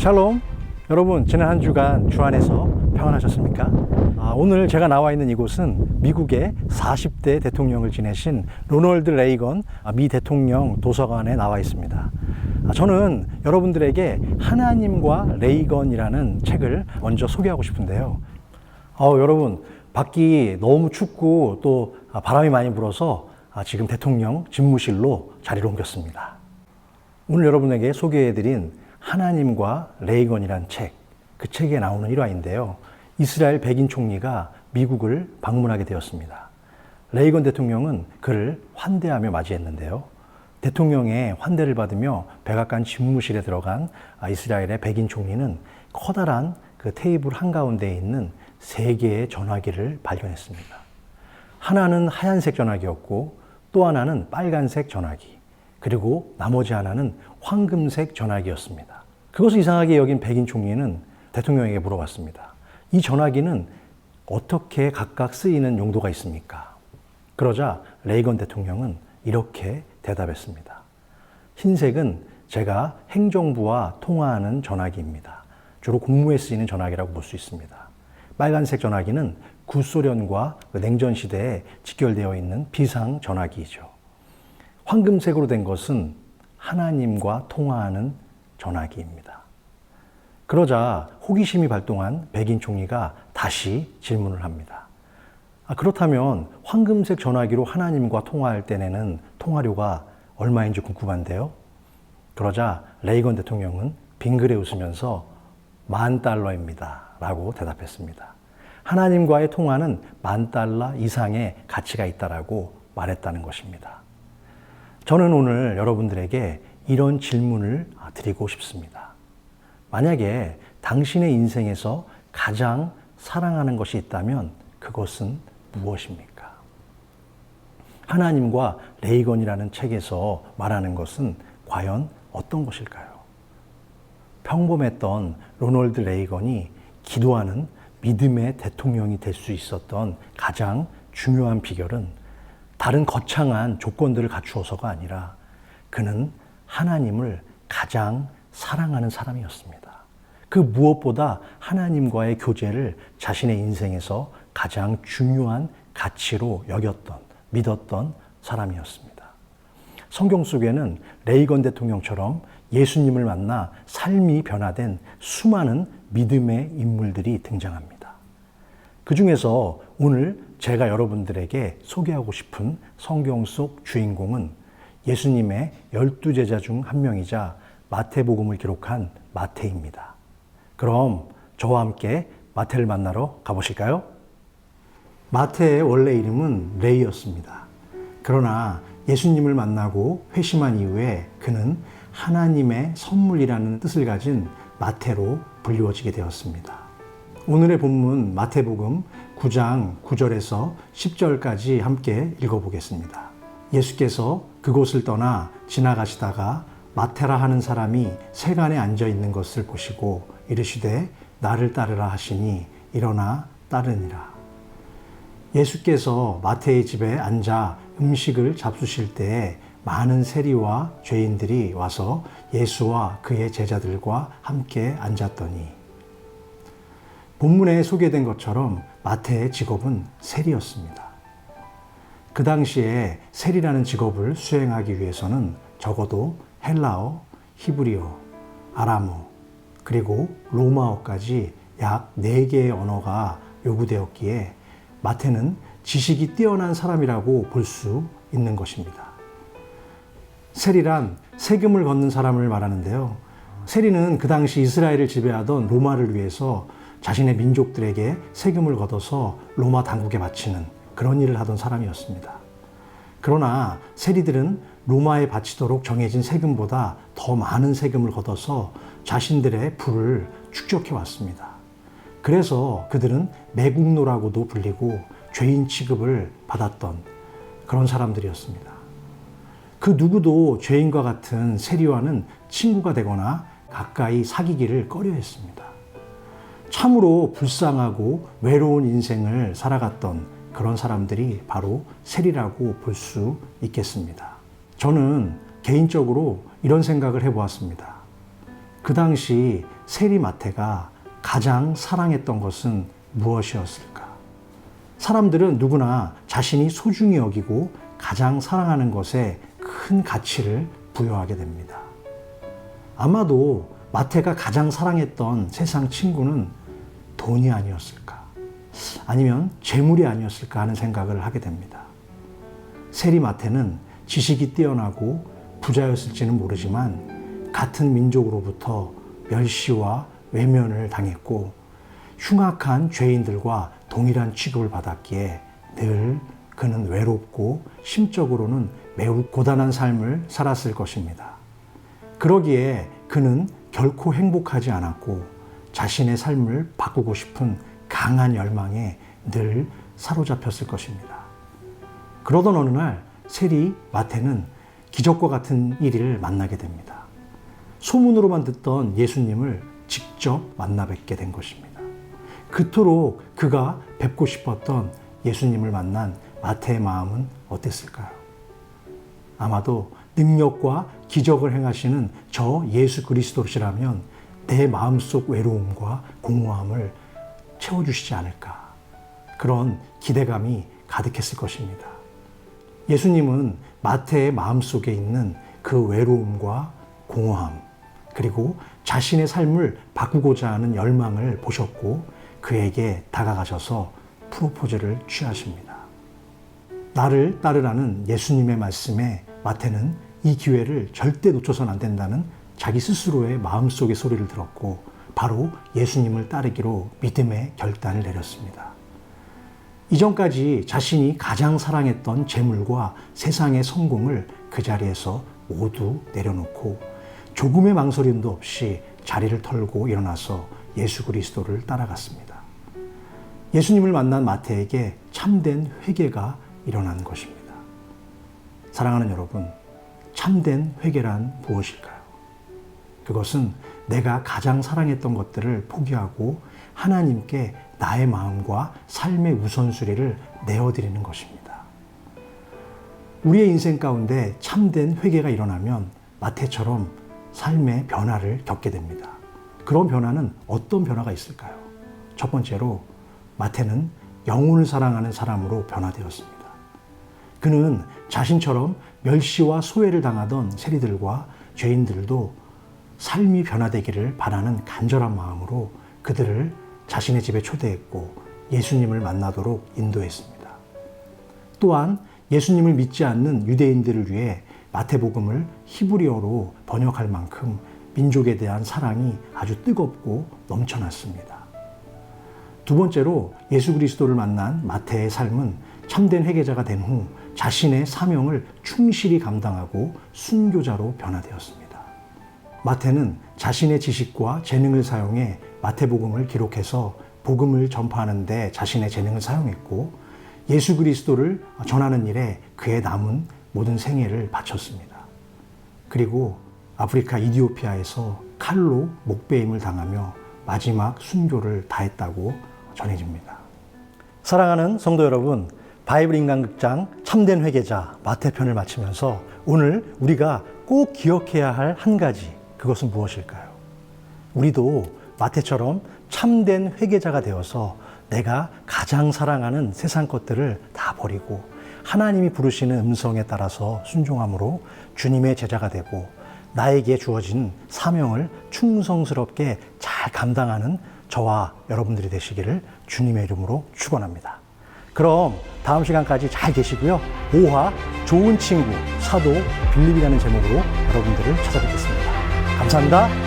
샬롬. 여러분, 지난 한 주간 주 안에서 평안하셨습니까? 오늘 제가 나와 있는 이곳은 미국의 40대 대통령을 지내신 로널드 레이건 미 대통령 도서관에 나와 있습니다. 저는 여러분들에게 하나님과 레이건이라는 책을 먼저 소개하고 싶은데요. 여러분, 밖이 너무 춥고 또 바람이 많이 불어서 지금 대통령 집무실로 자리를 옮겼습니다. 오늘 여러분에게 소개해드린 하나님과 레이건이란 책, 그 책에 나오는 일화인데요. 이스라엘 백인 총리가 미국을 방문하게 되었습니다. 레이건 대통령은 그를 환대하며 맞이했는데요. 대통령의 환대를 받으며 백악관 집무실에 들어간 이스라엘의 백인 총리는 커다란 그 테이블 한가운데에 있는 3개의 전화기를 발견했습니다. 하나는 하얀색 전화기였고 또 하나는 빨간색 전화기, 그리고 나머지 하나는 황금색 전화기였습니다. 그것을 이상하게 여긴 백인 총리는 대통령에게 물어봤습니다. 이 전화기는 어떻게 각각 쓰이는 용도가 있습니까? 그러자 레이건 대통령은 이렇게 대답했습니다. 흰색은 제가 행정부와 통화하는 전화기입니다. 주로 공무에 쓰이는 전화기라고 볼 수 있습니다. 빨간색 전화기는 구소련과 냉전 시대에 직결되어 있는 비상 전화기이죠. 황금색으로 된 것은 하나님과 통화하는 전화기입니다. 그러자 호기심이 발동한 백인 총리가 다시 질문을 합니다. 그렇다면 황금색 전화기로 하나님과 통화할 때 내는 통화료가 얼마인지 궁금한데요? 그러자 레이건 대통령은 빙그레 웃으면서 $10,000입니다 라고 대답했습니다. 하나님과의 통화는 $10,000 이상의 가치가 있다라고 말했다는 것입니다. 저는 오늘 여러분들에게 이런 질문을 드리고 싶습니다. 만약에 당신의 인생에서 가장 사랑하는 것이 있다면 그것은 무엇입니까? 하나님과 레이건이라는 책에서 말하는 것은 과연 어떤 것일까요? 평범했던 로널드 레이건이 기도하는 믿음의 대통령이 될 수 있었던 가장 중요한 비결은 다른 거창한 조건들을 갖추어서가 아니라 그는 하나님을 가장 사랑하는 사람이었습니다. 그 무엇보다 하나님과의 교제를 자신의 인생에서 가장 중요한 가치로 여겼던, 믿었던 사람이었습니다. 성경 속에는 레이건 대통령처럼 예수님을 만나 삶이 변화된 수많은 믿음의 인물들이 등장합니다. 그 중에서 오늘 제가 여러분들에게 소개하고 싶은 성경 속 주인공은 예수님의 12제자 중 한 명이자 마태복음을 기록한 마태입니다. 그럼 저와 함께 마태를 만나러 가보실까요? 마태의 원래 이름은 레이였습니다. 그러나 예수님을 만나고 회심한 이후에 그는 하나님의 선물이라는 뜻을 가진 마태로 불리워지게 되었습니다. 오늘의 본문 마태복음 9장 9절에서 10절까지 함께 읽어보겠습니다. 예수께서 그곳을 떠나 지나가시다가 마태라 하는 사람이 세간에 앉아 있는 것을 보시고 이르시되 나를 따르라 하시니 일어나 따르니라. 예수께서 마태의 집에 앉아 음식을 잡수실 때에 많은 세리와 죄인들이 와서 예수와 그의 제자들과 함께 앉았더니, 본문에 소개된 것처럼 마태의 직업은 세리였습니다. 그 당시에 세리라는 직업을 수행하기 위해서는 적어도 헬라어, 히브리어, 아람어, 그리고 로마어까지 약 4개의 언어가 요구되었기에 마태는 지식이 뛰어난 사람이라고 볼 수 있는 것입니다. 세리란 세금을 걷는 사람을 말하는데요. 세리는 그 당시 이스라엘을 지배하던 로마를 위해서 자신의 민족들에게 세금을 걷어서 로마 당국에 바치는 그런 일을 하던 사람이었습니다. 그러나 세리들은 로마에 바치도록 정해진 세금보다 더 많은 세금을 걷어서 자신들의 부를 축적해 왔습니다. 그래서 그들은 매국노라고도 불리고 죄인 취급을 받았던 그런 사람들이었습니다. 그 누구도 죄인과 같은 세리와는 친구가 되거나 가까이 사귀기를 꺼려했습니다. 참으로 불쌍하고 외로운 인생을 살아갔던 그런 사람들이 바로 세리라고 볼 수 있겠습니다. 저는 개인적으로 이런 생각을 해보았습니다. 그 당시 세리 마태가 가장 사랑했던 것은 무엇이었을까? 사람들은 누구나 자신이 소중히 여기고 가장 사랑하는 것에 큰 가치를 부여하게 됩니다. 아마도 마태가 가장 사랑했던 세상 친구는 돈이 아니었을까? 아니면 재물이 아니었을까 하는 생각을 하게 됩니다. 세리 마태는 지식이 뛰어나고 부자였을지는 모르지만 같은 민족으로부터 멸시와 외면을 당했고 흉악한 죄인들과 동일한 취급을 받았기에 늘 그는 외롭고 심적으로는 매우 고단한 삶을 살았을 것입니다. 그러기에 그는 결코 행복하지 않았고 자신의 삶을 바꾸고 싶은 강한 열망에 늘 사로잡혔을 것입니다. 그러던 어느 날 세리 마태는 기적과 같은 일을 만나게 됩니다. 소문으로만 듣던 예수님을 직접 만나 뵙게 된 것입니다. 그토록 그가 뵙고 싶었던 예수님을 만난 마태의 마음은 어땠을까요? 아마도 능력과 기적을 행하시는 저 예수 그리스도시라면 내 마음속 외로움과 공허함을 채워주시지 않을까, 그런 기대감이 가득했을 것입니다. 예수님은 마태의 마음속에 있는 그 외로움과 공허함, 그리고 자신의 삶을 바꾸고자 하는 열망을 보셨고 그에게 다가가셔서 프로포즈를 취하십니다. 나를 따르라는 예수님의 말씀에 마태는 이 기회를 절대 놓쳐서는 안 된다는 자기 스스로의 마음속의 소리를 들었고 바로 예수님을 따르기로 믿음의 결단을 내렸습니다. 이전까지 자신이 가장 사랑했던 재물과 세상의 성공을 그 자리에서 모두 내려놓고 조금의 망설임도 없이 자리를 털고 일어나서 예수 그리스도를 따라갔습니다. 예수님을 만난 마태에게 참된 회개가 일어난 것입니다. 사랑하는 여러분, 참된 회개란 무엇일까요? 그것은 내가 가장 사랑했던 것들을 포기하고 하나님께 나의 마음과 삶의 우선순위를 내어드리는 것입니다. 우리의 인생 가운데 참된 회개가 일어나면 마태처럼 삶의 변화를 겪게 됩니다. 그런 변화는 어떤 변화가 있을까요? 첫 번째로 마태는 영혼을 사랑하는 사람으로 변화되었습니다. 그는 자신처럼 멸시와 소외를 당하던 세리들과 죄인들도 삶이 변화되기를 바라는 간절한 마음으로 그들을 자신의 집에 초대했고 예수님을 만나도록 인도했습니다. 또한 예수님을 믿지 않는 유대인들을 위해 마태복음을 히브리어로 번역할 만큼 민족에 대한 사랑이 아주 뜨겁고 넘쳐났습니다. 두 번째로 예수 그리스도를 만난 마태의 삶은 참된 회개자가 된 후 자신의 사명을 충실히 감당하고 순교자로 변화되었습니다. 마태는 자신의 지식과 재능을 사용해 마태복음을 기록해서 복음을 전파하는 데 자신의 재능을 사용했고 예수 그리스도를 전하는 일에 그의 남은 모든 생애를 바쳤습니다. 그리고 아프리카 이디오피아에서 칼로 목베임을 당하며 마지막 순교를 다했다고 전해집니다. 사랑하는 성도 여러분, 바이블 인간극장 참된 회개자 마태편을 마치면서 오늘 우리가 꼭 기억해야 할 한 가지, 그것은 무엇일까요? 우리도 마태처럼 참된 회개자가 되어서 내가 가장 사랑하는 세상 것들을 다 버리고 하나님이 부르시는 음성에 따라서 순종함으로 주님의 제자가 되고 나에게 주어진 사명을 충성스럽게 잘 감당하는 저와 여러분들이 되시기를 주님의 이름으로 축원합니다. 그럼 다음 시간까지 잘 계시고요. 5화 좋은 친구 사도 빌립이라는 제목으로 여러분들을 찾아뵙겠습니다. 감사합니다.